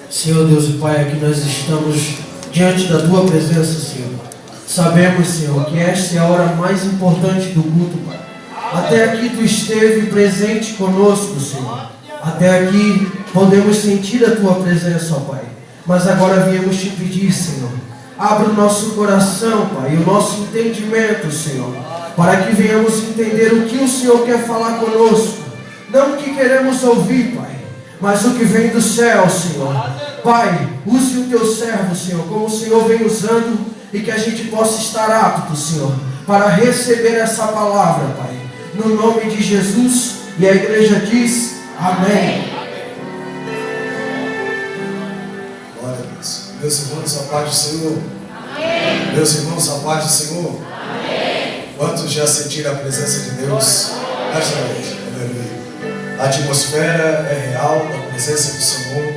Senhor Deus e Pai, aqui nós estamos diante da Tua presença, Senhor. Sabemos, Senhor, que esta é a hora mais importante do culto, Pai. Até aqui Tu esteve presente conosco, Senhor. Até aqui podemos sentir a Tua presença, ó Pai. Mas agora viemos te pedir, Senhor, abra o nosso coração, Pai, e o nosso entendimento, Senhor, para que venhamos entender o que o Senhor quer falar conosco. Não o que queremos ouvir, Pai, mas o que vem do céu, Senhor. Pai, use o Teu servo, Senhor, como o Senhor vem usando, e que a gente possa estar apto, Senhor, para receber essa palavra, Pai. No nome de Jesus, e a igreja diz, amém. Meus irmãos, a paz do Senhor. Amém. Meus irmãos, a paz do Senhor. Amém. Quantos já sentiram a presença de Deus nesta noite? Aleluia. A atmosfera é real da presença do Senhor.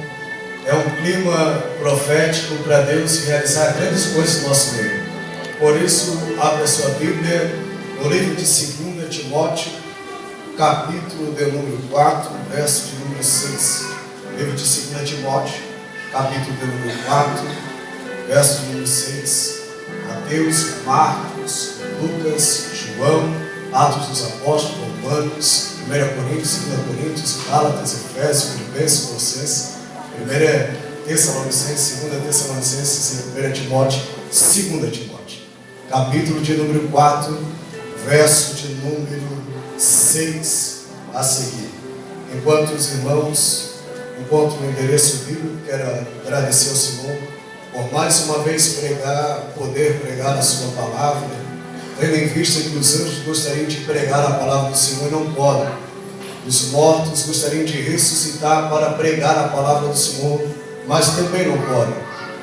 É um clima profético para Deus realizar grandes coisas no nosso meio. Por isso, abra sua Bíblia no livro de 2 Timóteo, capítulo de número 4, verso de número 6. Livro de 2 Timóteo, capítulo de número 4, verso de número 6, Mateus, Marcos, Lucas, João, Atos dos Apóstolos, Romanos, 1 Coríntios, 2 Coríntios, Gálatas, Efésios, Filipenses, Colossenses, 1 Tessalonicenses, 2 Tessalonicenses e 1 Timóteo, 2 Timóteo, capítulo de número 4, verso de número 6 a seguir. Enquanto os irmãos encontram o endereço bíblico, quero agradecer ao Senhor por mais uma vez poder pregar a sua palavra, tendo em vista que os anjos gostariam de pregar a palavra do Senhor e não podem. Os mortos gostariam de ressuscitar para pregar a palavra do Senhor, mas também não podem.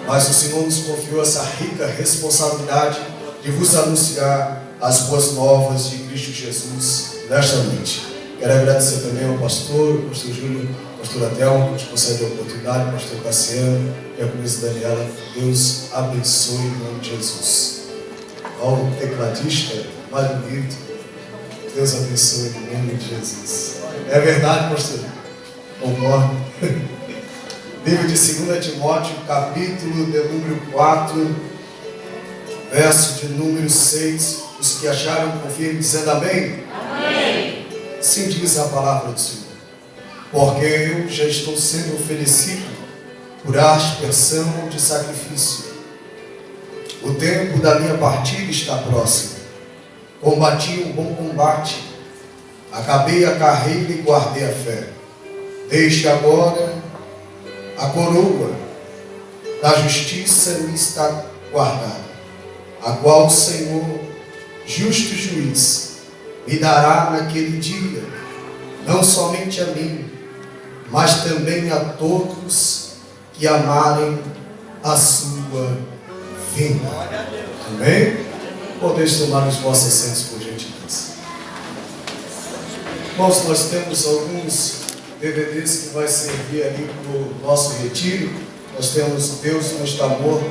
Mas o Senhor nos confiou essa rica responsabilidade de vos anunciar as boas novas de Cristo Jesus nesta noite. Quero agradecer também ao pastor Júlio, pastor Adelmo, que nos concede a oportunidade, pastor Cassiano e a polícia Daniela. Deus abençoe em nome de Jesus. Ao tecladista mais bonito, Deus abençoe em nome de Jesus. É verdade, pastor? Concordo. Livro de 2 Timóteo, capítulo de número 4, verso de número 6. Os que acharam, confirmem, dizendo amém. Amém. Sim, diz a palavra do Senhor. Porque eu já estou sendo oferecido por aspersão de sacrifício. O tempo da minha partida está próximo. Combati um bom combate. Acabei a carreira e guardei a fé. Desde agora, a coroa da justiça me está guardada, a qual o Senhor, justo juiz, me dará naquele dia, não somente a mim, mas também a todos que amarem a sua vinda. Amém? Podeis tomar os vossos assentos, por gentileza. Irmãos, nós temos alguns DVDs que vai servir ali para o nosso retiro. Nós temos Deus Não Está Morto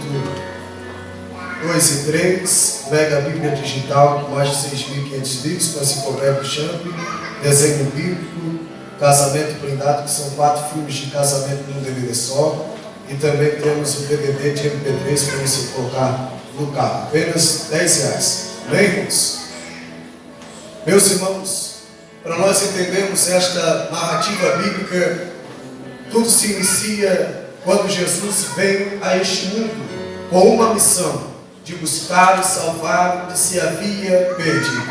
2 e 3, Mega Bíblia Digital com mais de 6.500 livros, com a enciclopédia Champ, Desenho Bíblico, Casamento Blindado, que são 4 filmes de casamento num DVD só. E também temos o DVD de MP3 para você colocar no carro, apenas R$10. Amém? Meus irmãos, para nós entendermos esta narrativa bíblica, tudo se inicia quando Jesus veio a este mundo com uma missão de buscar e salvar o que se havia perdido.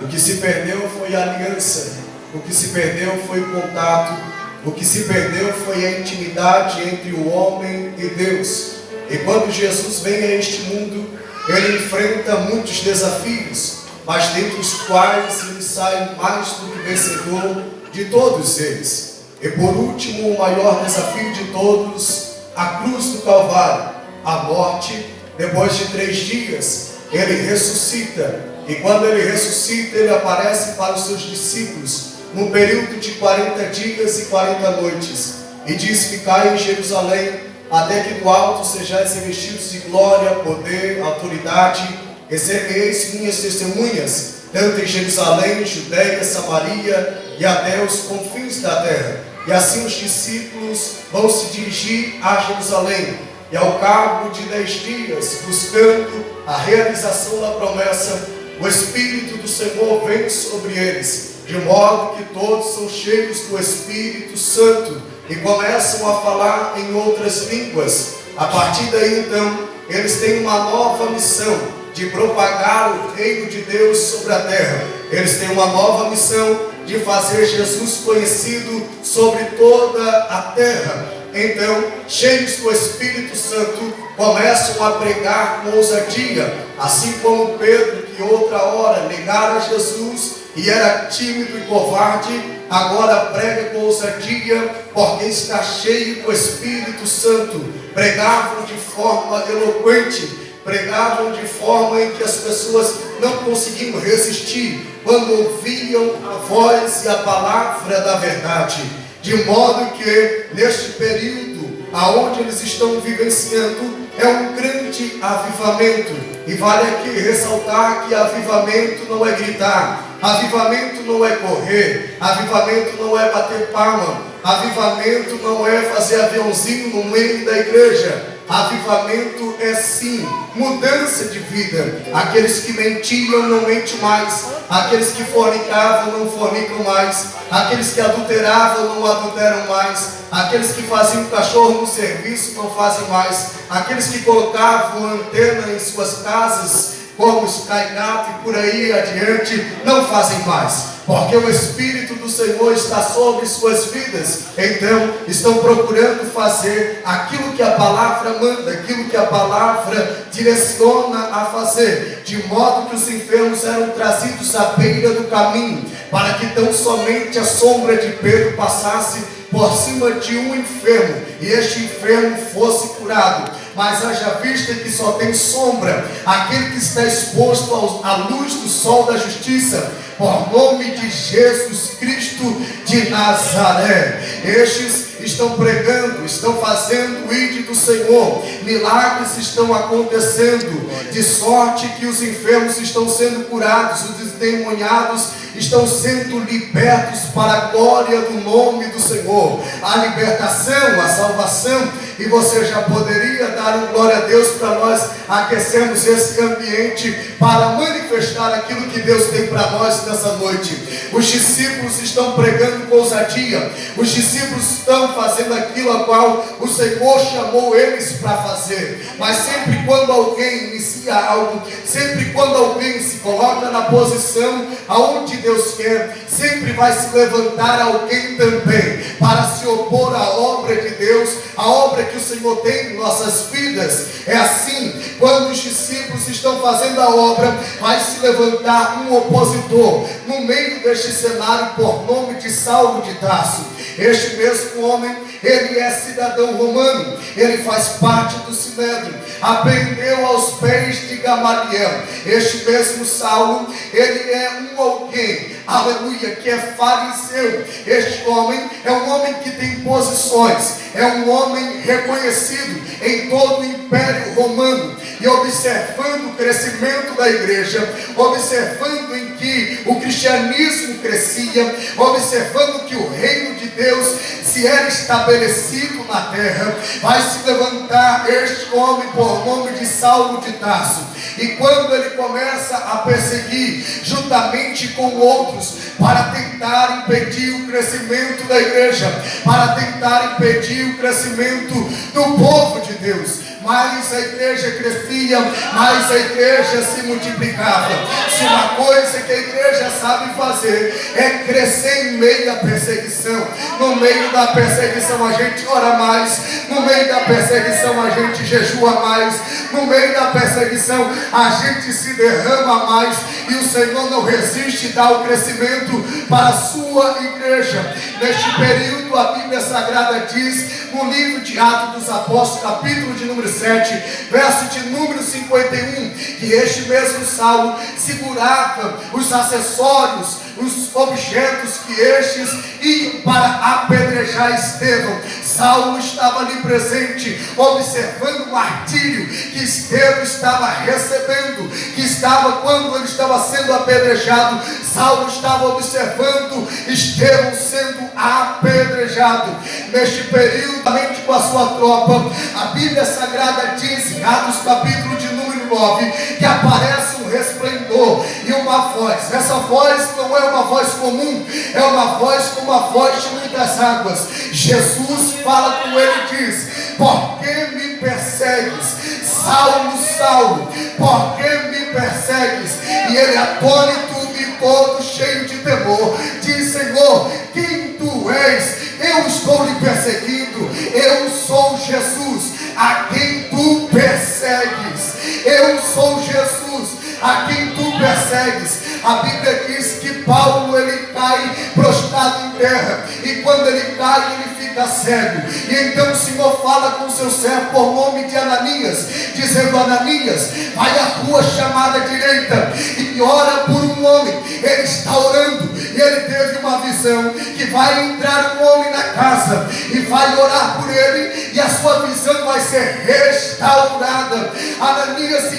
O que se perdeu foi a aliança, o que se perdeu foi o contato, o que se perdeu foi a intimidade entre o homem e Deus. E quando Jesus vem a este mundo, ele enfrenta muitos desafios, mas dentre os quais ele sai mais do que vencedor de todos eles. E por último, o maior desafio de todos, a cruz do Calvário, a morte. Depois de 3 dias, ele ressuscita. E quando ele ressuscita, ele aparece para os seus discípulos num período de 40 dias e 40 noites. E diz: ficai em Jerusalém, até que do alto sejais revestidos de glória, poder, autoridade. Recebereis minhas testemunhas, tanto em Jerusalém, Judeia, Samaria e até os confins da terra. E assim os discípulos vão se dirigir a Jerusalém. E ao cabo de 10 dias, buscando a realização da promessa, o Espírito do Senhor vem sobre eles, de modo que todos são cheios do Espírito Santo e começam a falar em outras línguas. A partir daí, então, eles têm uma nova missão de propagar o reino de Deus sobre a terra. Eles têm uma nova missão de fazer Jesus conhecido sobre toda a terra. Então, cheios do Espírito Santo, começam a pregar com ousadia, assim como Pedro, que outra hora negara Jesus e era tímido e covarde, agora prega com ousadia, porque está cheio do Espírito Santo. Pregavam de forma eloquente, pregavam de forma em que as pessoas não conseguiam resistir quando ouviam a voz e a palavra da verdade. De modo que neste período aonde eles estão vivenciando é um grande avivamento. E vale aqui ressaltar que avivamento não é gritar, avivamento não é correr, avivamento não é bater palma, avivamento não é fazer aviãozinho no meio da igreja. Avivamento é sim mudança de vida. Aqueles que mentiam não mentem mais, aqueles que fornicavam não fornicam mais, aqueles que adulteravam não adulteram mais, aqueles que faziam cachorro no serviço não fazem mais, aqueles que colocavam antena em suas casas como Sky Gato e por aí adiante não fazem mais, porque o Espírito do Senhor está sobre suas vidas. Então estão procurando fazer aquilo que a palavra manda, aquilo que a palavra direciona a fazer, de modo que os enfermos eram trazidos à beira do caminho, para que tão somente a sombra de Pedro passasse por cima de um enfermo, e este enfermo fosse curado. Mas haja vista que só tem sombra aquele que está exposto à luz do sol da justiça, por nome de Jesus Cristo de Nazaré. Estes estão pregando, estão fazendo o ID do Senhor, milagres estão acontecendo, de sorte que os enfermos estão sendo curados, os endemoniados estão sendo libertos para a glória do nome do Senhor. A libertação, a salvação, e você já poderia dar um glória a Deus para nós aquecermos esse ambiente para manifestar aquilo que Deus tem para nós nessa noite. Os discípulos estão pregando com ousadia, os discípulos estão fazendo aquilo a qual o Senhor chamou eles para fazer. Mas sempre quando alguém inicia algo, sempre quando alguém se coloca na posição aonde Deus quer, sempre vai se levantar alguém também para se opor à obra de Deus, a obra que o Senhor tem em nossas vidas. É assim, quando os discípulos estão fazendo a obra, vai se levantar um opositor no meio deste cenário por nome de Saulo de Tarso. Este mesmo homem, ele é cidadão romano, ele faz parte do Sinédrio, aprendeu aos pés de Gamaliel. Este mesmo Saulo, ele é um alguém, aleluia, que é fariseu. Este homem é um homem que tem posições, é um homem reconhecido em todo o Império Romano. E observando o crescimento da igreja, observando em que o cristianismo crescia, observando que o reino de Deus se era estabelecido na terra, vai se levantar este homem por nome de Saulo de Tarso. E quando ele começa a perseguir juntamente com outros para tentar impedir o crescimento da igreja, para tentar impedir o crescimento do povo de Deus, mais a igreja crescia, mais a igreja se multiplicava. Se uma coisa que a igreja sabe fazer é crescer em meio à perseguição. No meio da perseguição a gente ora mais, no meio da perseguição a gente jejua mais, no meio da perseguição a gente se derrama mais, e o Senhor não resiste e dá o crescimento para a sua igreja. Neste período a Bíblia Sagrada diz, no livro de Atos dos Apóstolos, capítulo de número 7, verso de número 51, que este mesmo Saulo segurava os acessórios, os objetos que estes iam para apedrejar Estevão. Saulo estava ali presente, observando o martírio que Estevão estava recebendo, que estava quando ele estava sendo apedrejado. Saulo estava observando Estevão sendo apedrejado. Neste período, somente com a sua tropa, a Bíblia Sagrada diz, em Atos capítulo de número 9, que aparece um resplendor e uma voz. Essa voz não é uma voz comum, é uma voz como a voz de muitas águas. Jesus fala com ele e diz: por que me persegues, Saulo, Saulo? Por que me persegues? E ele, atônito e todo cheio de temor, diz: Senhor, quem tu és? Eu estou lhe perseguindo. Eu sou Jesus, a quem tu persegues. Eu sou Jesus, a quem tu persegues. A Bíblia diz que Paulo, ele cai prostrado em terra, e quando ele cai, ele fica cego. E então o Senhor fala com o seu servo por nome de Ananias, dizendo: Ananias, vai à rua chamada direita e ora por um homem. Ele está orando e ele teve uma visão que vai entrar um homem na casa e vai orar por ele, e a sua visão vai ser restaurada. Ananias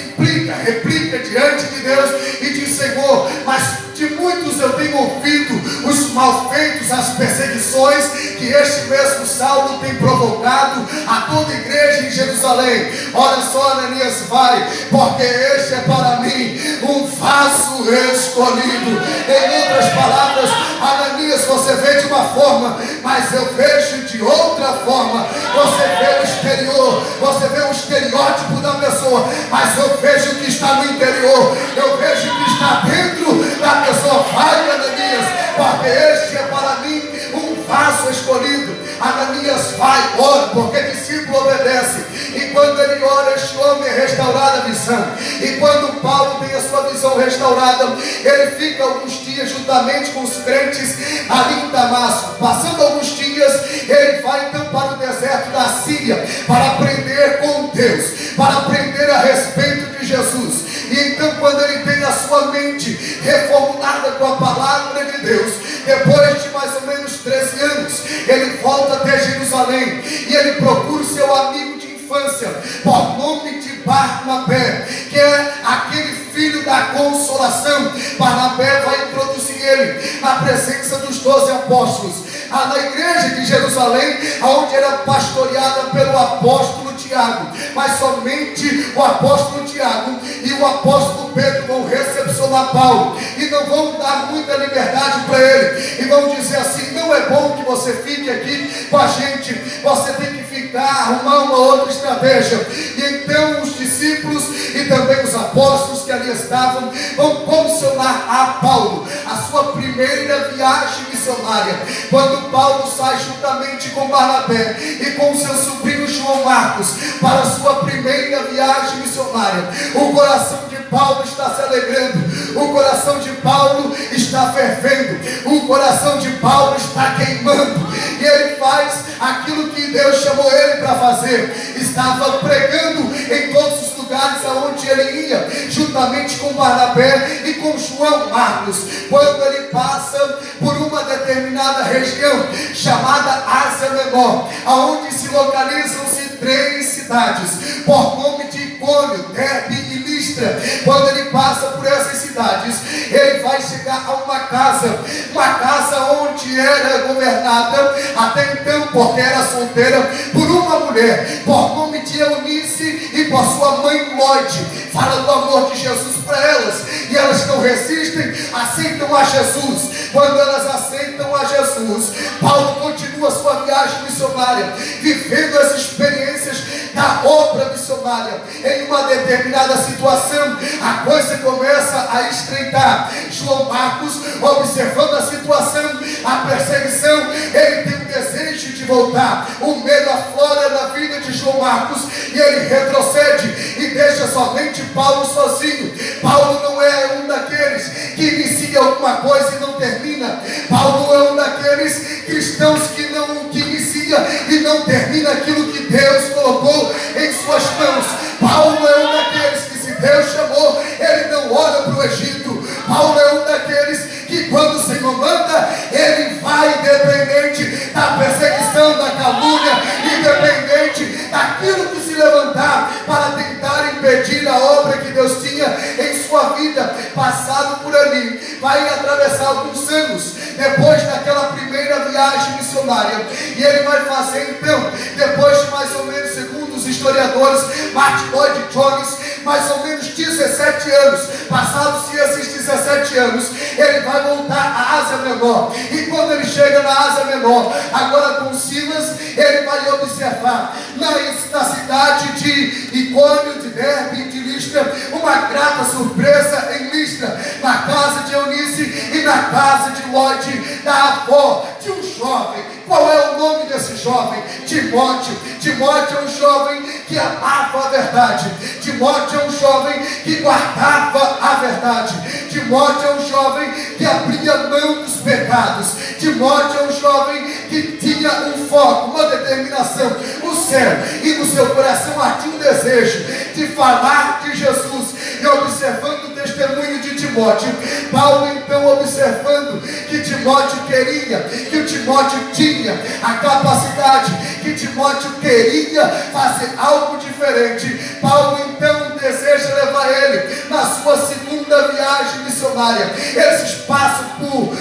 replica diante de Deus e diz: Senhor, mas de muitos eu tenho ouvido os malfeitos, as perseguições que este mesmo Saulo tem provocado a toda a igreja em Jerusalém. Olha só, Ananias, vai, porque este é para mim um vaso escolhido. Em outras palavras, Ananias, você vê de uma forma, mas eu vejo de outra forma. Você vê o exterior, você vê o estereótipo da pessoa, mas eu vejo o que está no interior, eu vejo o que está dentro da pessoa. Vai, Ananias, porque este é para mim um vaso escolhido. Ananias vai, ora, porque discípulo obedece. E quando ele ora, este homem é restaurado a visão. E quando Paulo tem a sua visão restaurada, ele fica alguns dias juntamente com os crentes ali em Damasco. Passando alguns dias, ele vai então para o deserto da Síria para aprender com Deus, para aprender a respeito de Jesus. E então, quando ele tem a sua mente reformulada com a palavra de Deus, depois de mais ou menos 13 anos, ele volta até Jerusalém e ele procura o seu amigo de infância, por nome de Barnabé, que é aquele filho da consolação. Barnabé vai introduzir ele na presença dos 12 apóstolos, na igreja de Jerusalém, onde era pastoreada pelo apóstolo Tiago. Mas somente o apóstolo Tiago e o apóstolo Pedro vão recepcionar Paulo e não vão dar muita liberdade para ele, e vão dizer assim: não é bom que você fique aqui com a gente, você tem que ficar, arrumar uma outra estratégia. E então os discípulos e também os apóstolos que ali estavam vão comissionar a Paulo a sua primeira viagem missionária. Quando Paulo sai juntamente com Barnabé e com seu sobrinho João Marcos para a sua primeira viagem missionária, o coração de Paulo está se alegrando, o coração de Paulo está fervendo, o coração de Paulo está queimando, e ele faz aquilo que Deus chamou ele para fazer. Estava pregando em todos os lugares aonde ele ia, juntamente com Barnabé e com João Marcos. Quando ele passa por uma determinada região chamada Ásia Menor, aonde se localizam-se 3 cidades, por nome de Icônio, Derbe e Listra. Quando ele passa por essas cidades, ele vai chegar a uma casa onde era governada até então, porque era solteira, por uma mulher, por nome de Eunice, e por sua mãe Lloyd. Fala do amor de Jesus para elas, e elas não resistem, aceitam a Jesus. Quando elas aceitam a Jesus, Paulo continua a sua viagem missionária, vivendo as experiências da obra missionária. Em uma determinada situação, a coisa começa a estreitar. João Marcos, observando a situação, a perseguição, ele tem um desejo de voltar. O medo aflora na vida de João Marcos e ele retrocede e deixa somente Paulo sozinho. Paulo não é um daqueles que inicia alguma coisa e não termina. Paulo é um daqueles cristãos que inicia e não termina aquilo que Deus colocou em suas mãos. Paulo é um daqueles que, se Deus chamou, ele não olha para o Egito. Paulo é um daqueles que, quando o Senhor manda, ele vai, independente da perseguição, da calúnia, anos depois daquela primeira viagem missionária. E ele vai fazer então, depois de mais ou menos, segundo os historiadores, Martin Lloyd Jones, mais ou menos 17 anos. Passados-se esses 17 anos, ele vai voltar à Ásia Menor. E quando ele chega na Ásia Menor, agora com Silas, ele vai observar na cidade de Icônio, de Derbe e de Listra, uma grata surpresa em Listra, na casa de Eunice e na casa de Lloyd, da avó de um jovem. Qual é o nome desse jovem? Timóteo. Timóteo é um jovem que amava a verdade. Timóteo é um jovem que guardava a verdade. Timóteo é um jovem que abria mão dos pecados. Timóteo é um jovem que tinha um foco, uma determinação, o céu, e no seu coração ardia um desejo de falar de Jesus. E observando o testemunho de Timóteo, Paulo então observando que Timóteo queria, que o Timóteo tinha a capacidade, que Timóteo queria fazer algo diferente, Paulo então deseja levar ele na sua segunda viagem missionária. Eles passam por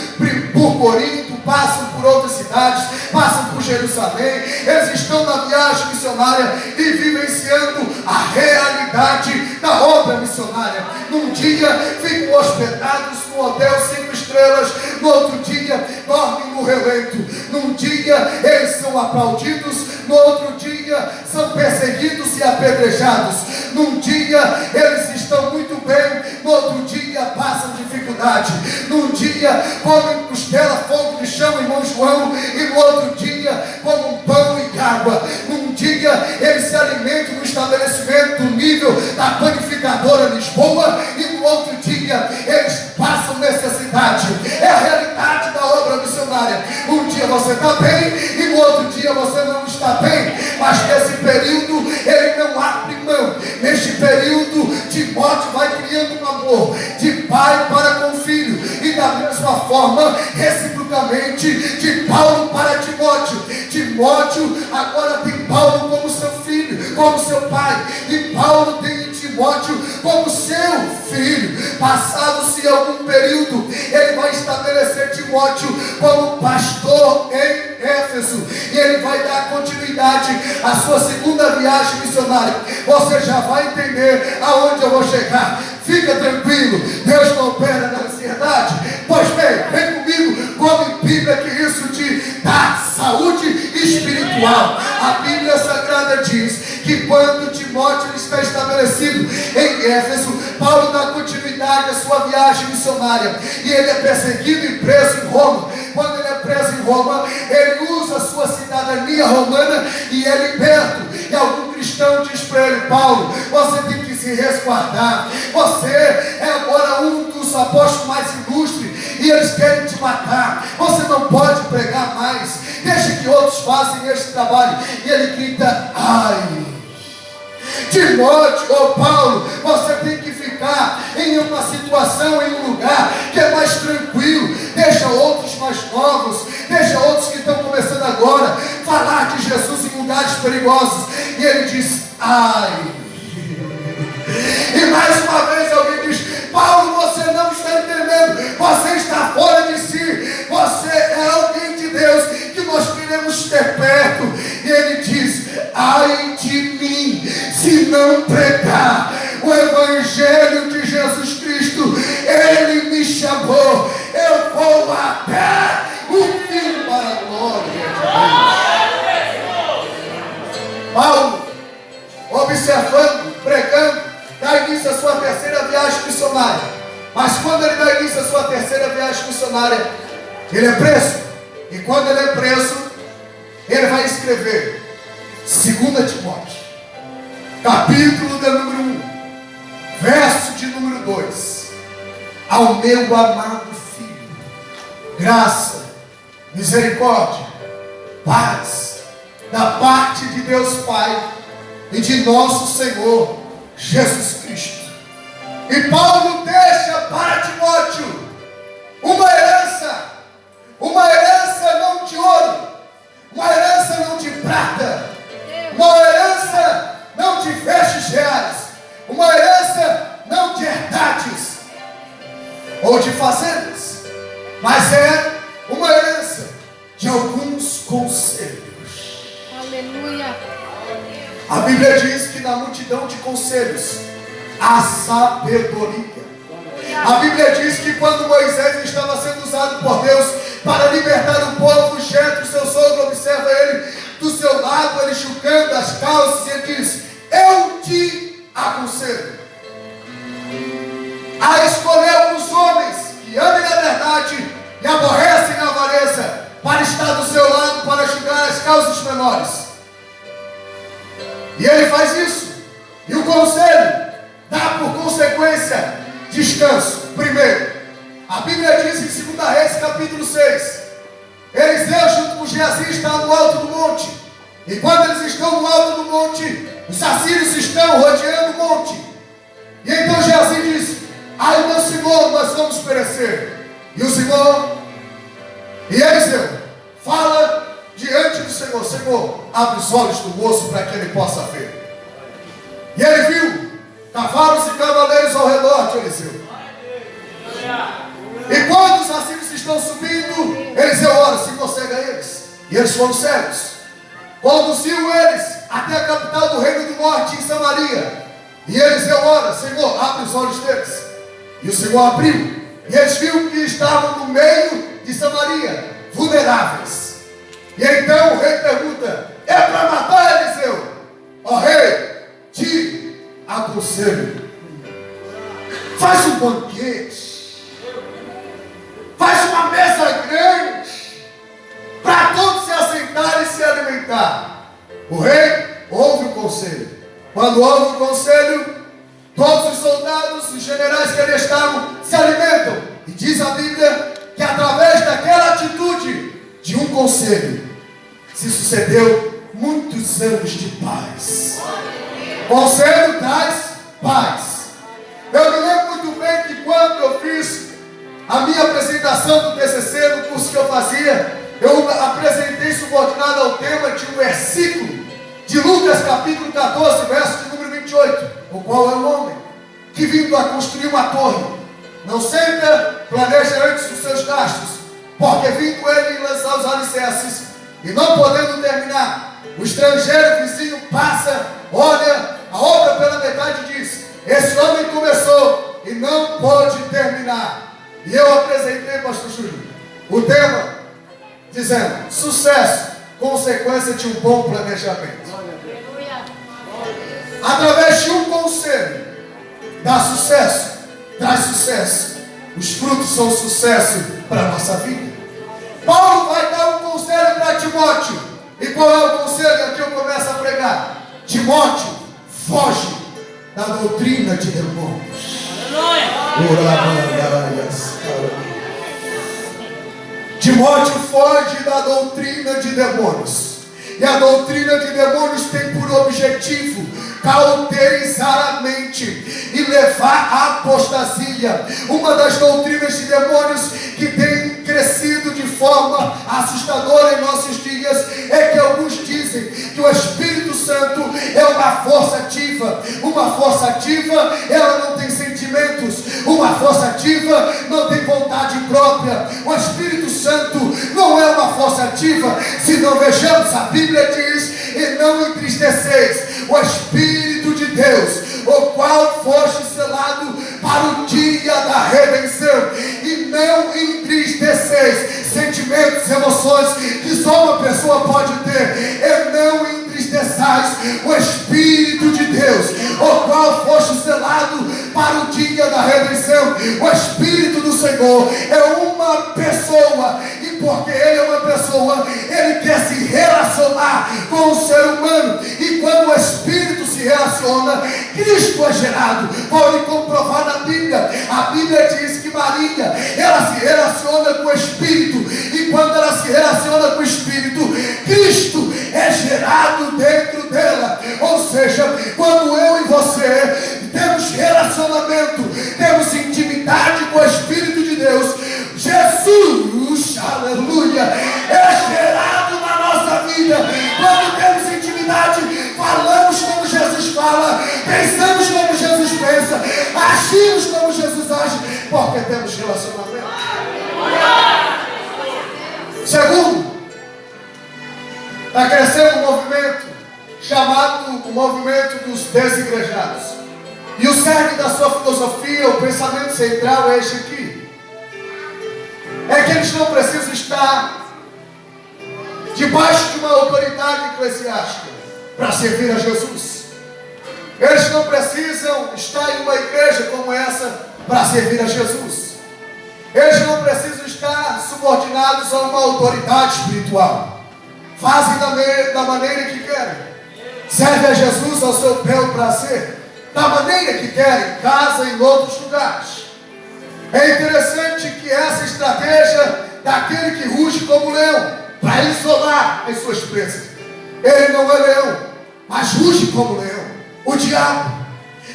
Corinto, passam por outras cidades, passam por Jerusalém. Eles estão na viagem missionária e vivenciando a realidade da obra missionária. Num dia ficam hospedados no hotel 5 estrelas, no outro dia dormem no relento. Num dia eles são aplaudidos, no outro dia são perseguidos e apedrejados. Num dia eles estão muito bem, no outro dia passam dificuldade. Num dia comem costela, fogo de chão, irmão João, e no outro dia comem pão e água. Num dia eles se alimentam no estabelecimento do nível da panificadora Lisboa, e no outro dia eles passam necessidade. É a realidade da obra missionária. Um dia você está bem e no outro dia você não está bem, mas nesse período ele não abre mão. Neste período Timóteo vai criando um amor de pai para com filho, e da mesma forma reciprocamente de Paulo para Timóteo. Timóteo agora tem Paulo como seu filho, como seu pai, e Paulo tem Timóteo como seu filho. Passado-se algum período, ele vai estabelecer Timóteo como pastor em Éfeso, e ele vai dar continuidade à sua segunda viagem missionária. Você já vai entender aonde eu vou chegar. Fica tranquilo, Deus não opera na ansiedade. Pois bem, vem comigo, come Bíblia, que isso te dá saúde espiritual. A Bíblia Sagrada diz que quando Timóteo está estabelecido em Éfeso, Paulo dá continuidade à sua viagem missionária, e ele é perseguido e preso em Roma. Quando ele é preso em Roma, ele usa a sua cidadania romana e é liberto. E algum cristão diz para ele: Paulo, você tem que se resguardar, você é agora um dos apóstolos mais ilustres e eles querem te matar, você não pode pregar mais, deixa que outros façam esse trabalho. E ele grita: ai, Timóteo, ou Paulo, você tem que ficar em uma situação, em um lugar que é mais tranquilo. Deixa outros mais novos, deixa outros que estão começando agora falar de Jesus em lugares perigosos. E ele diz: ai. E mais uma vez alguém diz: Paulo, você não está entendendo, você está fora de si, você é alguém de Deus que nós queremos ter perto. E ele diz: ai de mim, se não pregar o Evangelho de Jesus Cristo. Ele me chamou, eu vou até o fim para a glória de Deus. Paulo, observando, pregando, dá início à sua terceira viagem missionária. Mas quando ele dá início à sua terceira viagem missionária, ele é preso. E quando ele é preso, ele vai escrever 2 Timóteo, capítulo de número 1, verso de número 2. Ao meu amado filho, graça, misericórdia, paz, da parte de Deus Pai e de nosso Senhor Jesus Cristo. E Paulo deixa para Timóteo uma herança não de ouro, uma herança não de prata, uma herança não de vestes reais, uma herança não de herdades ou de fazendas, mas é A Bíblia diz que na multidão de conselhos há sabedoria. A Bíblia diz que quando Moisés estava sendo usado por Deus para libertar o povo, Jetro, seu sogro, observa ele do seu lado, ele enxugando as calças, e ele diz: eu te aconselho a escolher alguns homens que amem a verdade e aborrecem a avareza, para estar do seu lado, para enxugar as calças menores. E ele faz isso. E o conselho dá por consequência descanso. Primeiro, a Bíblia diz em 2 Reis capítulo 6, Eliseu junto com Geazi está no alto do monte. E quando eles estão no alto do monte, os assírios estão rodeando o monte. E então Geazi diz: ai meu Senhor, nós vamos perecer. E o Senhor, e Eliseu fala diante do Senhor: Senhor, abre os olhos do moço para que ele possa ver. E ele viu cavalos e cavaleiros ao redor de Eliseu. E quando os assírios estão subindo, Eliseu ora: Senhor, cega eles. E eles foram cegos. Conduziu eles até a capital do reino do norte, em Samaria. E Eliseu ora: Senhor, abre os olhos deles. E o Senhor abriu. E eles viram que estavam no meio de Samaria, vulneráveis. E então o rei pergunta: é para matar Eliseu? Ó rei, te aconselho, faz um banquete, faz uma mesa grande, para todos se assentarem e se alimentar. O rei ouve o conselho. Quando ouve o conselho, todos os soldados, os generais que ali estavam, se alimentam. E diz a Bíblia que através daquela atitude de um conselho, se sucedeu muitos anos de paz. Conselho traz paz. Eu me lembro muito bem que quando eu fiz a minha apresentação do TCC, no curso que eu fazia, eu apresentei subordinado ao tema de um versículo de Lucas capítulo 14, verso de número 28, o qual é um homem que vindo a construir uma torre, não senta, planeja antes os seus gastos, porque vindo ele lançar os alicerces, e não podendo terminar, o estrangeiro vizinho passa, olha a obra pela metade e diz: esse homem começou e não pode terminar. E eu apresentei, pastor Júlio, o tema dizendo: sucesso, consequência de um bom planejamento. Através de um conselho, dá sucesso, traz sucesso. Os frutos são sucesso para a nossa vida. Paulo vai dar um conselho para Timóteo. E qual é o conselho? Aqui eu começo a pregar. Timóteo, foge da doutrina de demônios. Timóteo foge da doutrina de demônios. E a doutrina de demônios tem por objetivo cauterizar a mente e levar à apostasia. Uma das doutrinas de demônios que tem crescido de forma assustadora em nossos dias é que alguns dizem que o Espírito Santo é uma força ativa. Uma força ativa, ela não tem sentimentos. Uma força ativa não tem vontade própria. O Espírito Santo não é uma força ativa. Se não vejamos, a Bíblia diz: e não entristeceis o Espírito de Deus, o qual foste selado para o dia da redenção. E não entristeceis sentimentos, emoções que só uma pessoa pode ter. E não entristeçais o Espírito de Deus, o qual foste selado para o dia da redenção. O Espírito do Senhor é uma pessoa, e porque Ele é uma pessoa, Ele quer se relacionar com o ser humano. E quando o Espírito se relaciona, Cristo é gerado. Pode comprovar na Bíblia. A Bíblia diz que Maria, ela se relaciona com o Espírito, e quando ela se relaciona com o Espírito, Cristo é gerado dentro dela. Ou seja, quando eu e você temos relacionamento, temos intimidade com o Espírito de Deus, Jesus, aleluia, é gerado na nossa vida. Quando temos intimidade, falamos como Jesus fala, pensamos como Jesus pensa, agimos como Jesus age, porque temos relacionamento. Segundo, está crescendo um movimento chamado o movimento dos desigrejados. E o cerne da sua filosofia, o pensamento central é este aqui. É que eles não precisam estar debaixo de uma autoridade eclesiástica para servir a Jesus. Eles não precisam estar em uma igreja como essa para servir a Jesus. Eles não precisam estar subordinados a uma autoridade espiritual. Fazem da maneira que querem. Servem a Jesus ao seu bel prazer, da maneira que querem, em casa e em outros lugares. É interessante que essa estratégia daquele que ruge como leão, para isolar as suas presas. Ele não é leão, mas ruge como leão. O diabo.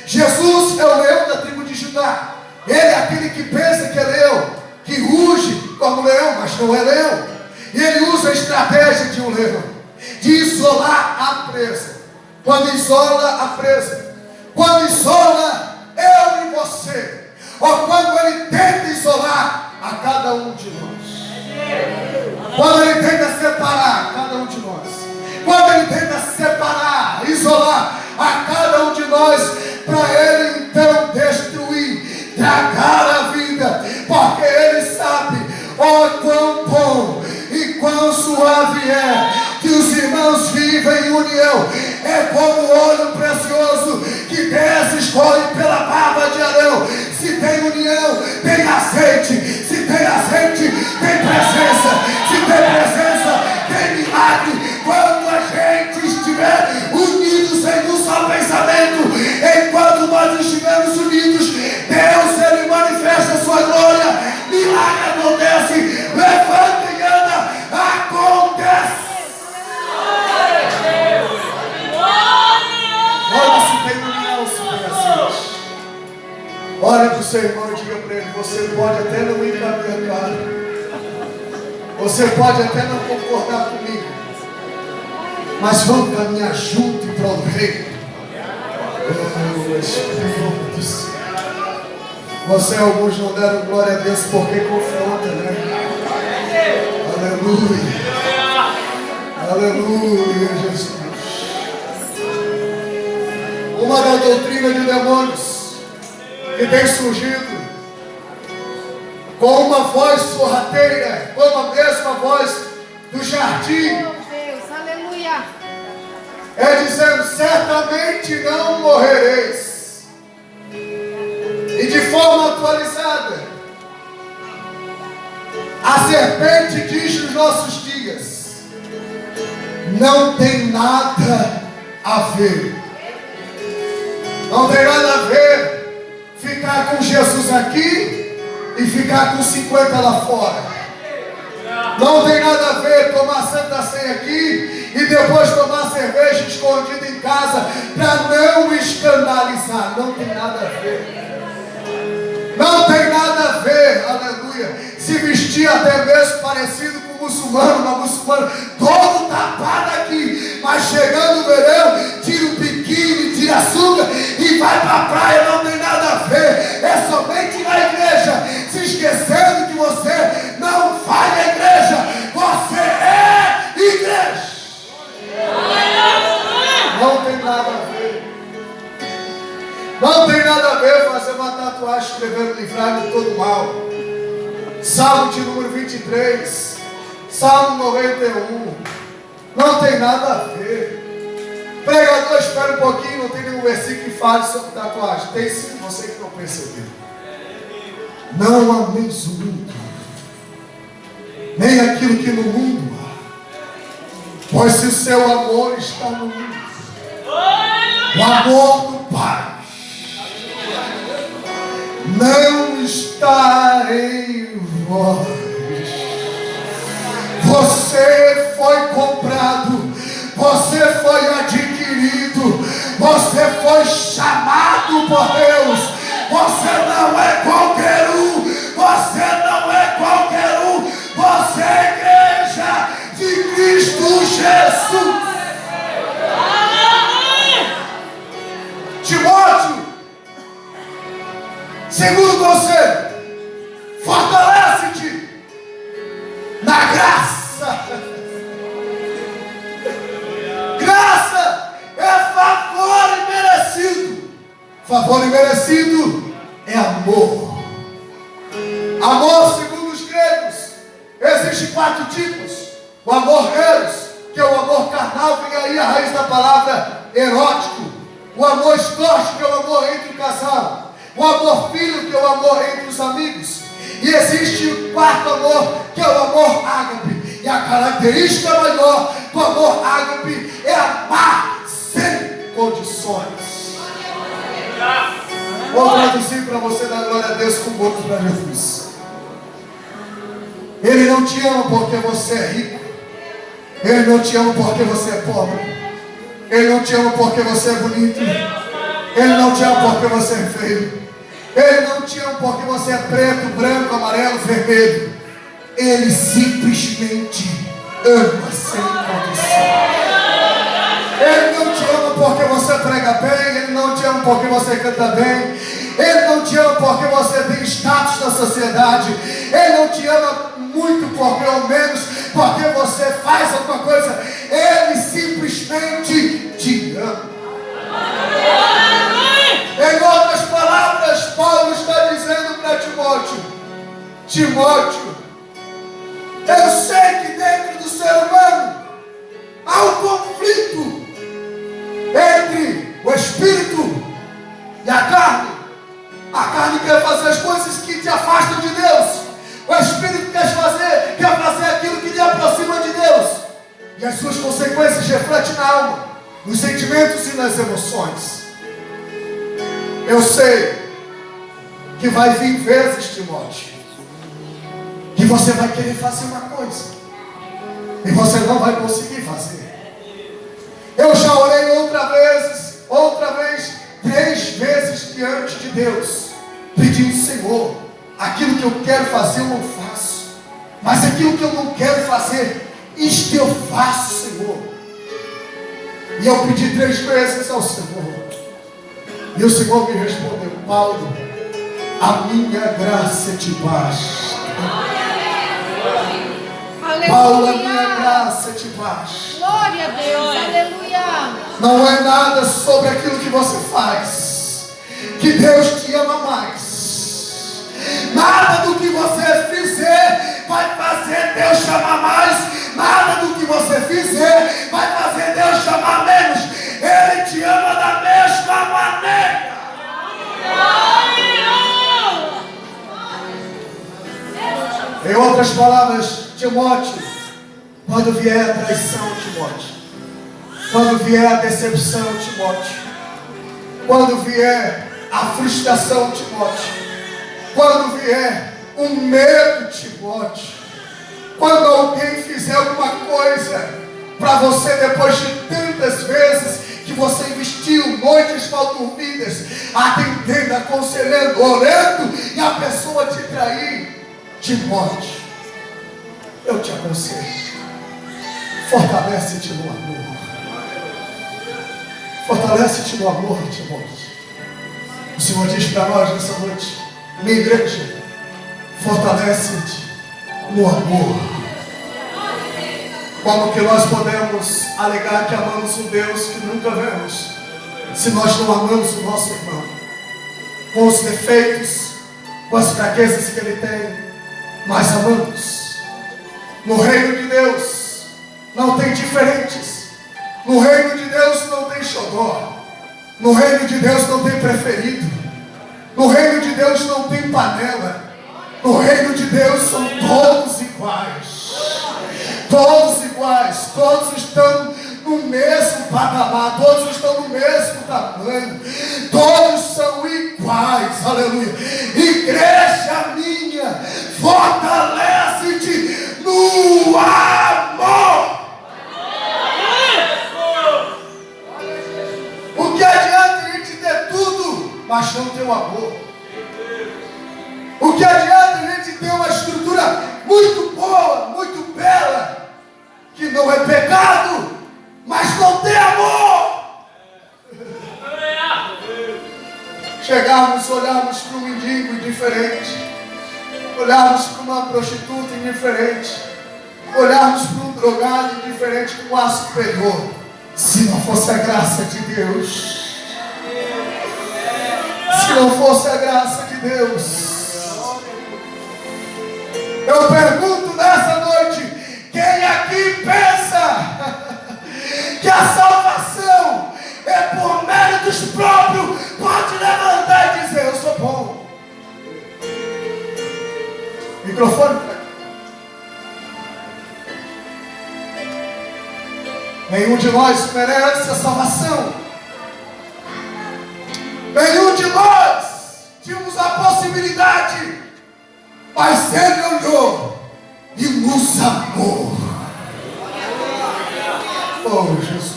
Jesus é o leão da tribo de Judá. Ele é aquele que pensa que é leão, que ruge como leão, mas não é leão. E ele usa a estratégia de um leão, de isolar a presa. Quando isola a presa, quando isola eu e você, ou quando ele tenta isolar a cada um de nós, quando ele tenta separar cada um de nós, quando ele tenta separar, isolar a cada um de nós, para ele então destruir, tragar a vida, porque ele sabe, ó quão bom e quão suave é que os irmãos vivem em união. É como o óleo precioso que desce, escorre pela barba de Arão. Se tem união, tem azeite. Se tem azeite, tem presença. Se tem presença, tem milagre. Quando a gente estiver unidos em um só pensamento, enquanto nós estivermos unidos, Deus, ele manifesta a sua glória. Milagre acontece. Levanta e anda. Acontece. Olha se tem união, se tem azeite. Olha para o seu irmão e diga para ele: você pode até não ir para a minha cara, você pode até não concordar comigo, mas vamos caminhar junto para o reino. Oh, Espírito do céu. Você e alguns não deram glória a Deus porque confronta, né? Aleluia. Aleluia, Jesus. Uma da doutrina de demônios que tem surgido com uma voz sorrateira, como a mesma voz do jardim. Meu Deus, aleluia. É dizendo: certamente não morrereis. E de forma atualizada, a serpente diz nos nossos dias: não tem nada a ver. Não tem nada a ver ficar com Jesus aqui e ficar com 50 lá fora. Não tem nada a ver tomar Santa Ceia aqui e depois tomar cerveja escondida em casa para não escandalizar. Não tem nada a ver. Não tem nada a ver, aleluia. Se vestir até mesmo parecido com muçulmano, uma muçulmana todo tapado aqui, mas chegando no verão, tira o biquíni, tira a sunga e vai para a praia. Não tem nada a ver. É somente na igreja, se esquecendo que você não vai à igreja, você é igreja. Não tem nada a ver. Não tem nada a ver fazer uma tatuagem escrevendo livrar de todo mal. Salmo de número 23, Salmo 91. Não tem nada a ver. Pregador, espera um pouquinho, não tem nenhum versículo que fale sobre tatuagem. Tem sim, você que não percebeu. Não ameis o mundo, nem aquilo que no mundo há. Pois se o seu amor está no mundo, o amor do Pai não está em vós. Você foi comprado, você foi adquirido, você foi chamado por Deus. Você não é qualquer um, você não é qualquer um, você é igreja de Cristo Jesus. Timóteo, segundo conselho, fortalece-te na graça. Graça Favor imerecido é amor. Amor, segundo os gregos, existem 4 tipos. O amor eros, que é o amor carnal, vem aí a raiz da palavra erótico. O amor estorte, que é o amor entre o casal. O amor filho, que é o amor entre os amigos. E existe o 4º amor, que é o amor ágape. E a característica maior do amor ágape é amar sem condições. Vou traduzir para você dar glória a Deus com gosto para Jesus. Ele não te ama porque você é rico. Ele não te ama porque você é pobre. Ele não te ama porque você é bonito. Ele não te ama porque você é feio. Ele não te ama porque você é preto, branco, amarelo, vermelho. Ele simplesmente ama sem condição. Ele não te ama porque você prega bem. Ele não te ama porque você canta bem. Ele não te ama porque você tem status na sociedade. Ele não te ama muito porque ou menos porque você faz alguma coisa. Ele simplesmente te ama. Em outras palavras, Paulo está dizendo para Timóteo: Timóteo, eu sei que dentro do ser humano há um conflito entre o espírito e a carne. A carne quer fazer as coisas que te afastam de Deus. O espírito quer fazer aquilo que lhe aproxima de Deus. E as suas consequências refletem na alma, nos sentimentos e nas emoções. Eu sei que vai vir vezes, Timóteo, que você vai querer fazer uma coisa e você não vai conseguir fazer. Eu já orei outra vez, 3 vezes diante de Deus, pedindo: Senhor, aquilo que eu quero fazer eu não faço, mas aquilo que eu não quero fazer, isto eu faço, Senhor. E eu pedi 3 vezes ao Senhor, e o Senhor me respondeu: Paulo, a minha graça te basta. Paulo, a minha graça te basta. Glória a Deus, aleluia. Não é nada sobre aquilo que você faz que Deus te ama mais. Nada do que você fizer vai fazer Deus te amar mais. Nada do que você fizer vai fazer Deus te amar menos. Ele te ama da mesma maneira. Em outras palavras, Timóteo, quando vier a traição, Timóteo, quando vier a decepção, Timóteo, quando vier a frustração, Timóteo, quando vier o medo, Timóteo, quando alguém fizer alguma coisa para você depois de tantas vezes que você investiu noites mal dormidas, atendendo, aconselhando, orando, e a pessoa te trair, Timóteo, eu te aconselho, fortalece-te no amor. Fortalece-te no amor, Timóteo. O Senhor diz para nós nessa noite: minha igreja, fortalece-te no amor. Como que nós podemos alegar que amamos um Deus que nunca vemos, se nós não amamos o nosso irmão, com os defeitos, com as fraquezas que ele tem, mas amamos? No reino de Deus não tem diferentes. No reino de Deus não tem xodó. No reino de Deus não tem preferido. No reino de Deus não tem panela. No reino de Deus são todos iguais. Todos iguais. Todos estão no mesmo patamar. Todos estão no mesmo tamanho. Todos são iguais. Aleluia. Igreja minha, fortalece-te no amor. O que adianta a gente ter tudo, mas não ter o amor? O que adianta a gente ter uma estrutura muito boa, muito bela, que não é pecado, mas não tem amor? Chegarmos, olharmos para um mendigo indiferente, olharmos para uma prostituta indiferente, olharmos para um drogado indiferente com um ar superior, se não fosse a graça de Deus. a graça de Deus. Eu pergunto nessa noite, quem aqui pensa que a salvação é por méritos próprios? Pode levantar e dizer, eu sou bom. Microfone para aqui. Nenhum de nós merece a salvação. Nenhum de nós tínhamos a possibilidade, mas Ele olhou e nos amou. Oh, Jesus.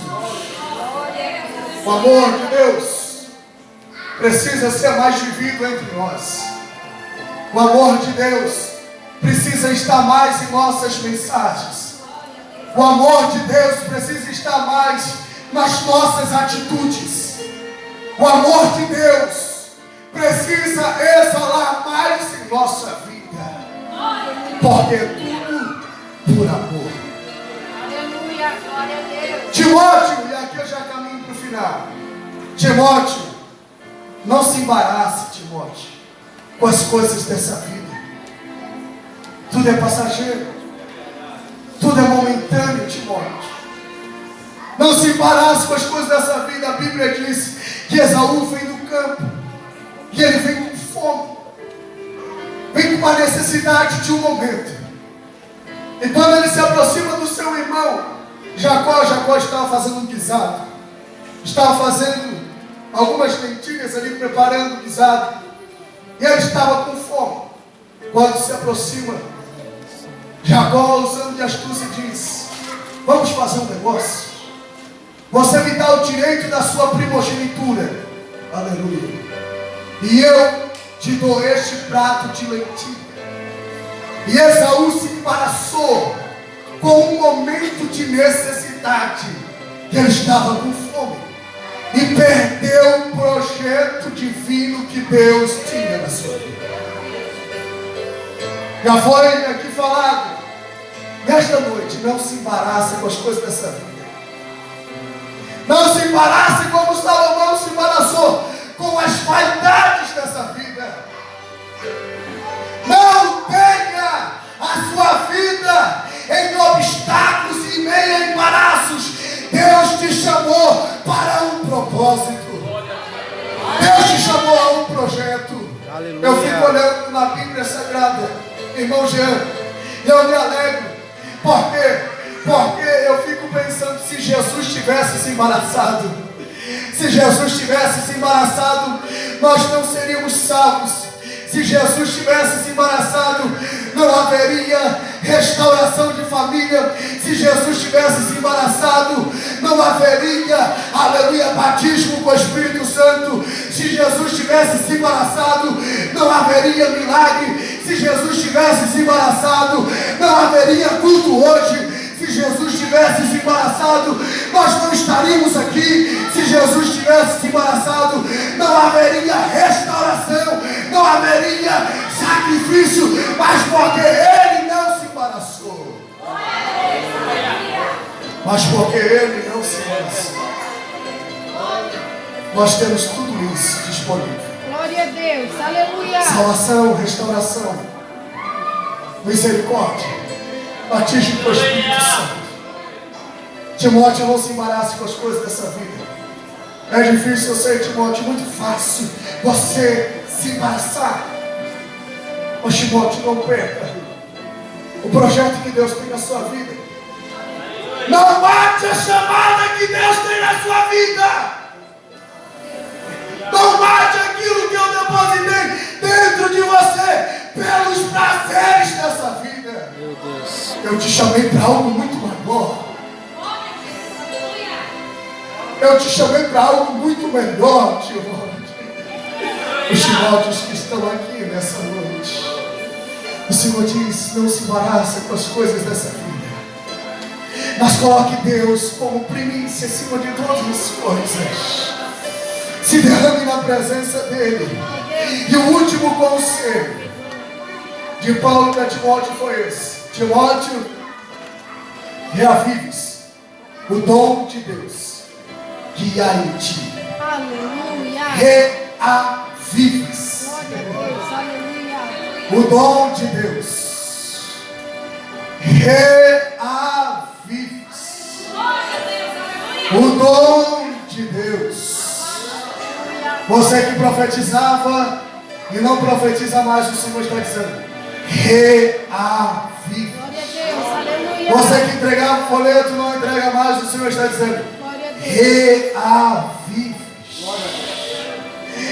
O amor de Deus precisa ser mais vivido entre nós. O amor de Deus precisa estar mais em nossas mensagens. O amor de Deus precisa estar mais nas nossas atitudes. O amor de Deus precisa exalar mais em nossa vida. Porque é tudo por amor. Aleluia, glória a Deus. Timóteo, e aqui eu já caminho para o final. Timóteo, não se embarace, Timóteo, com as coisas dessa vida. Tudo é passageiro. Tudo é momentâneo, Timóteo. Não se embarace com as coisas dessa vida. A Bíblia diz que Esaú vem do campo e ele vem com fome, vem com uma necessidade de um momento. E quando ele se aproxima do seu irmão Jacó estava fazendo um guisado, estava fazendo algumas lentilhas ali, preparando o guisado, e ele estava com fome. Quando se aproxima, Jacó, usando de astúcia, diz: vamos fazer um negócio. Você me dá o direito da sua primogenitura, aleluia, e eu te dou este prato de lentilha. E Esaú se embaraçou com um momento de necessidade, que ele estava com fome, e perdeu o projeto divino que Deus tinha na sua vida. Já foi aqui falado, nesta noite, não se embarace com as coisas dessa vida. Não se embarace como Salomão se embaraçou com as vaidades dessa vida. Não tenha a sua vida em obstáculos e em meio a embaraços. Deus te chamou para um propósito. Deus te chamou a um projeto. Aleluia. Eu fico olhando na Bíblia Sagrada, irmão Jean, e eu me alegro. Por quê? Porque eu fico pensando, se Jesus tivesse se embaraçado, se Jesus tivesse se embaraçado, nós não seríamos salvos. Se Jesus tivesse se embaraçado, não haveria restauração de família. Se Jesus tivesse se embaraçado, não haveria, aleluia, batismo com o Espírito Santo. Se Jesus tivesse se embaraçado, não haveria milagre. Se Jesus tivesse se embaraçado, não haveria culto hoje. Se Jesus tivesse se embaraçado, nós não estaríamos aqui. Se Jesus tivesse se embaraçado, não haveria restauração, não haveria sacrifício, mas porque Ele não se embaraçou. Mas porque Ele não se embaraçou, nós temos tudo isso disponível. Glória a Deus, aleluia. Salvação, restauração, misericórdia, batismo com o Espírito Santo. Timóteo, não se embarace com as coisas dessa vida. É difícil, eu sei, Timóteo, muito fácil você se embaraçar. Mas Timóteo, não perca o projeto que Deus tem na sua vida. Não mate a chamada que Deus tem na sua vida. Não mate aquilo que eu depositei dentro de você pelos prazeres dessa vida. Meu Deus. Eu te chamei para algo muito maior. Eu te chamei para algo muito melhor, Timóteo. Os Timóteos que estão aqui nessa noite, o Senhor diz: não se embaraça com as coisas dessa vida, mas coloque Deus como primícia acima de todas as coisas. Se derrame na presença dEle. E o último conselho de Paulo para Timóteo foi esse: Timóteo, reavives o dom de Deus que há em ti. Aleluia. Reavives O dom de Deus. Reavive. O dom de Deus. Você que profetizava e não profetiza mais, o Senhor está dizendo: reavive. Glória a Deus, aleluia. Você que entregava o folheto, não entrega mais, o Senhor está dizendo: Glória a Deus. reavive.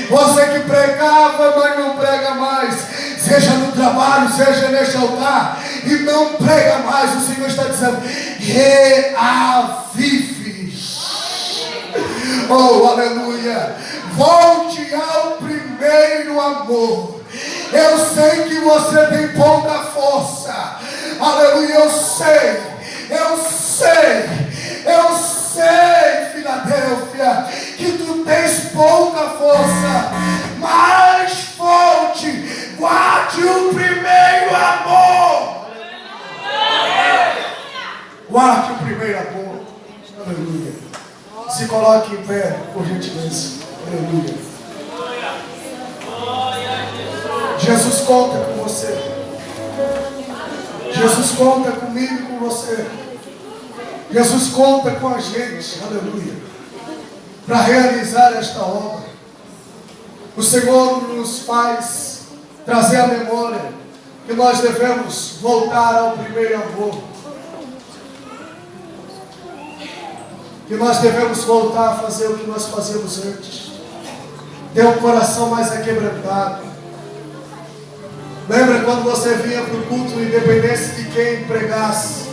Você que pregava, mas não prega mais, seja no trabalho, seja neste altar, e não prega mais, o Senhor está dizendo: reavive. Oh, aleluia. Volte ao primeiro amor. Eu sei que você tem pouca força. Aleluia, eu sei, Filadélfia, que tu tens pouca força, mas volte, guarde o primeiro amor. Guarde o primeiro amor. Aleluia. Se coloque em pé, por gentileza. Aleluia. Jesus conta com você. Jesus conta comigo e com você. Jesus conta com a gente, aleluia, para realizar esta obra. O Senhor nos faz trazer à memória que nós devemos voltar ao primeiro amor. Que nós devemos voltar a fazer o que nós fazíamos antes. Ter um coração mais aquebrantado. Lembra quando você vinha para o culto, independente de quem pregasse,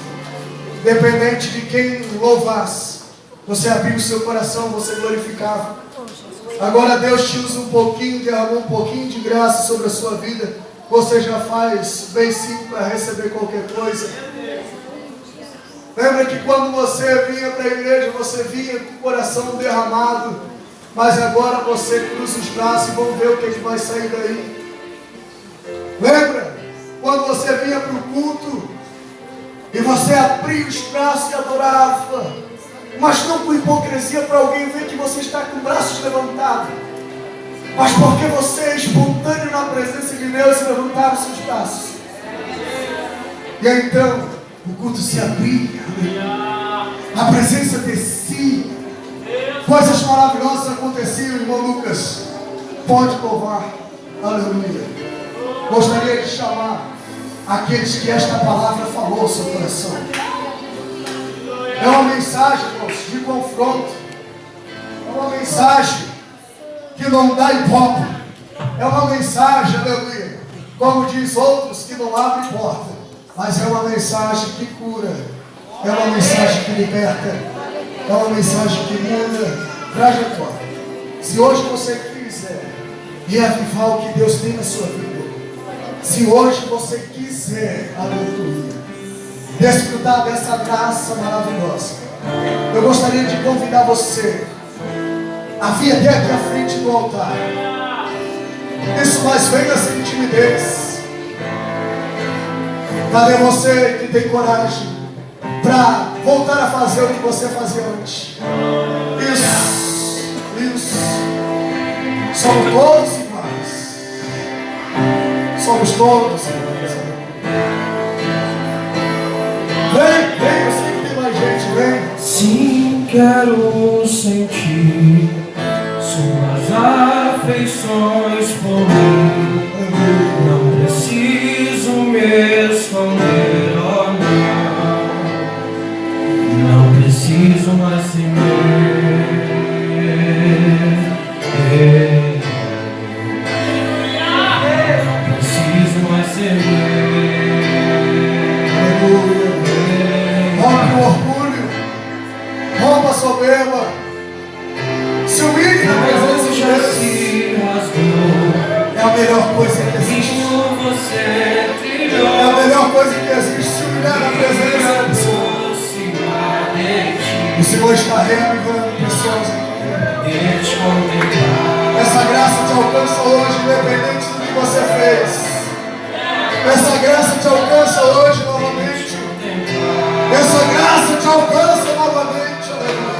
independente de quem louvasse, você abria o seu coração, você glorificava. Agora Deus te usa um pouquinho, derramou um pouquinho de graça sobre a sua vida, você já faz bem simples para receber qualquer coisa. Lembra que quando você vinha para a igreja, você vinha com o coração derramado, mas agora você cruza os braços e vamos ver o que vai sair daí. Lembra quando você vinha para o culto e você abria os braços e adorava, mas não com hipocrisia para alguém ver que você está com braços levantados, mas porque você é espontâneo na presença de Deus e levantava os seus braços. E aí, então o culto se abria, a presença descia, coisas maravilhosas aconteciam. Irmão Lucas, pode louvar, aleluia. Gostaria de chamar aqueles que esta palavra falou ao seu coração. É uma mensagem, irmãos, de confronto. É uma mensagem que não dá ibope. É uma mensagem, aleluia, como diz outros, que não abre porta. Mas é uma mensagem que cura. É uma mensagem que liberta. É uma mensagem que muda trajetória. Se hoje você quiser reavivar o que Deus tem na sua vida, se hoje você quiser, aleluia, desfrutar dessa graça maravilhosa, eu gostaria de convidar você a vir até aqui à frente do altar. Isso, mas venha sem timidez. Cadê você que tem coragem para voltar a fazer o que você fazia antes? Isso. Somos todos iguais. Somos todos iguais. Vem, eu sei que tem mais gente, vem. Sim, quero sentir suas afeições por mim. Não preciso me esconder, oh não preciso mais temer. Não preciso mais temer. Rompe o orgulho, rompa a soberba, se humilhe na presença de Deus. É a melhor coisa que existe. É a melhor coisa que existe, se humilhar na presença do Senhor. O Senhor está reavivando pessoas aqui. Essa graça te alcança hoje, independente do que você fez. Essa graça te alcança hoje novamente. Essa graça te alcança novamente. Aleluia.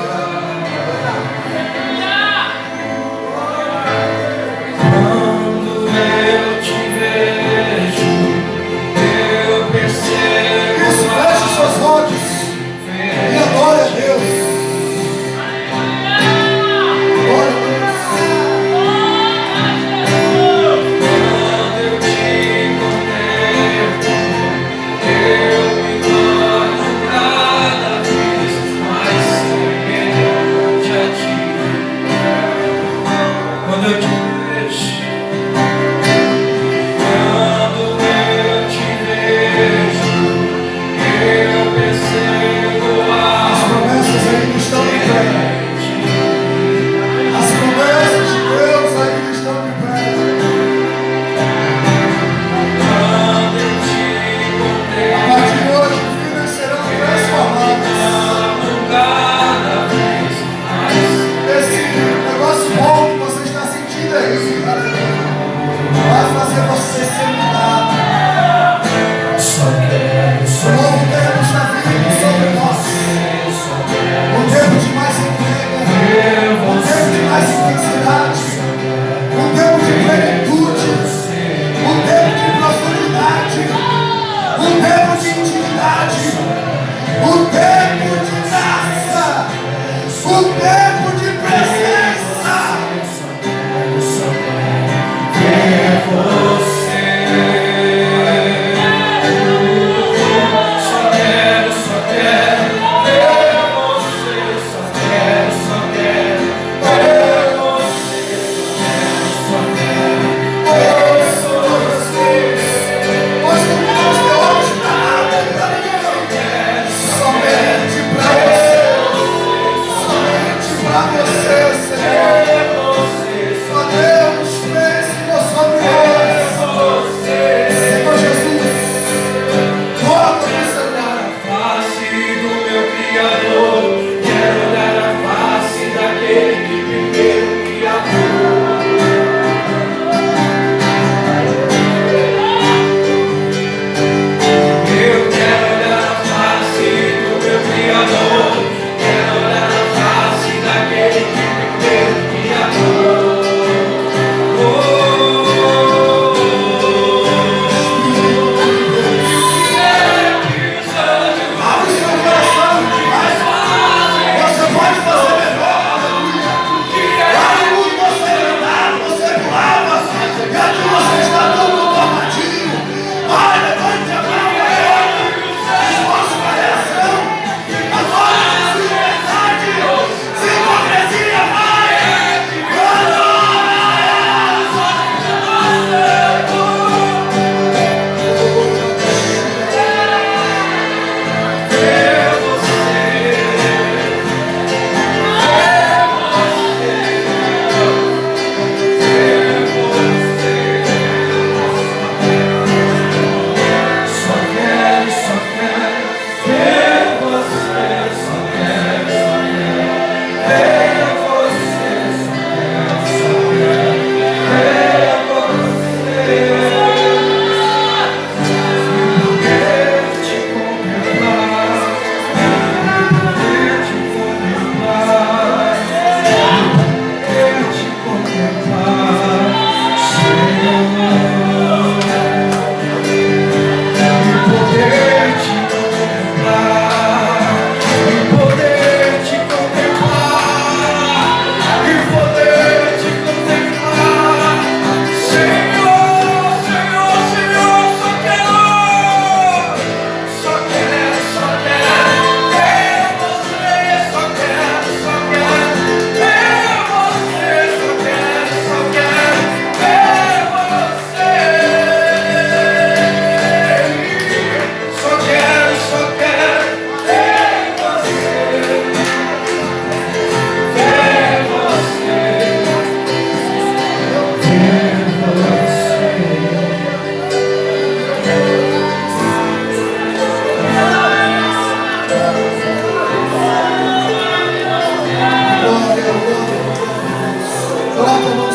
Quando eu te vejo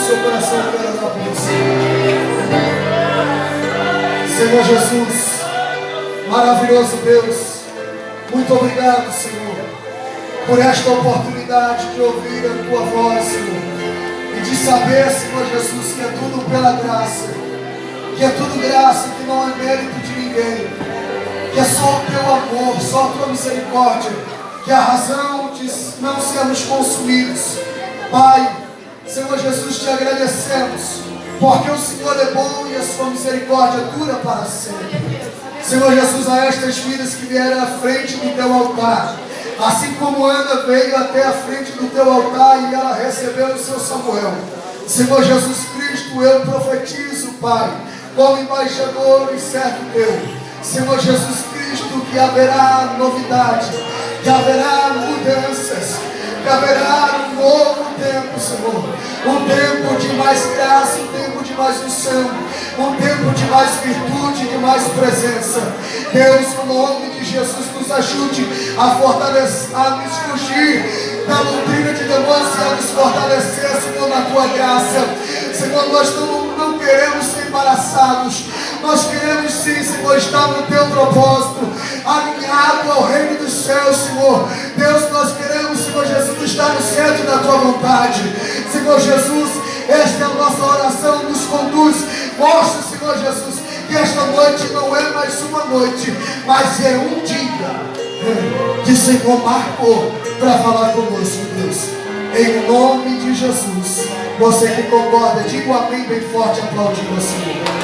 seu coração, eu quero orar por você. Senhor Jesus, maravilhoso Deus, muito obrigado, Senhor, por esta oportunidade de ouvir a Tua voz, Senhor, e de saber, Senhor Jesus, que é tudo pela graça, que é tudo graça, que não é mérito de ninguém, que é só o Teu amor, só a Tua misericórdia, que é a razão de não sermos consumidos. Pai, Senhor Jesus, te agradecemos, porque o Senhor é bom e a sua misericórdia dura para sempre. Senhor Jesus, a estas vidas que vieram à frente do teu altar, assim como Ana veio até a frente do teu altar e ela recebeu o seu Samuel. Senhor Jesus Cristo, eu profetizo, Pai, como embaixador e servo teu, Senhor Jesus Cristo, que haverá novidade, que haverá mudanças, que haverá um novo tempo, Senhor, um tempo de mais graça, um tempo de mais unção, um tempo de mais virtude, de mais presença. Deus, no nome de Jesus, nos ajude a fortalecer, a nos fugir da doutrina de demônios e a nos fortalecer, Senhor, na Tua graça. Senhor, nós não queremos ser embaraçados, nós queremos sim, Senhor, estar no Teu propósito, alinhado ao reino dos céus, Senhor. Deus, nós queremos, Senhor Jesus, estar no centro da Tua vontade. Senhor Jesus, esta é a nossa oração, nos conduz. Mostra, Senhor Jesus, que esta noite não é mais uma noite, mas é um dia que o Senhor marcou para falar conosco, Deus. Em nome de Jesus, você que concorda, diga um amém bem forte, aplaudindo o Senhor.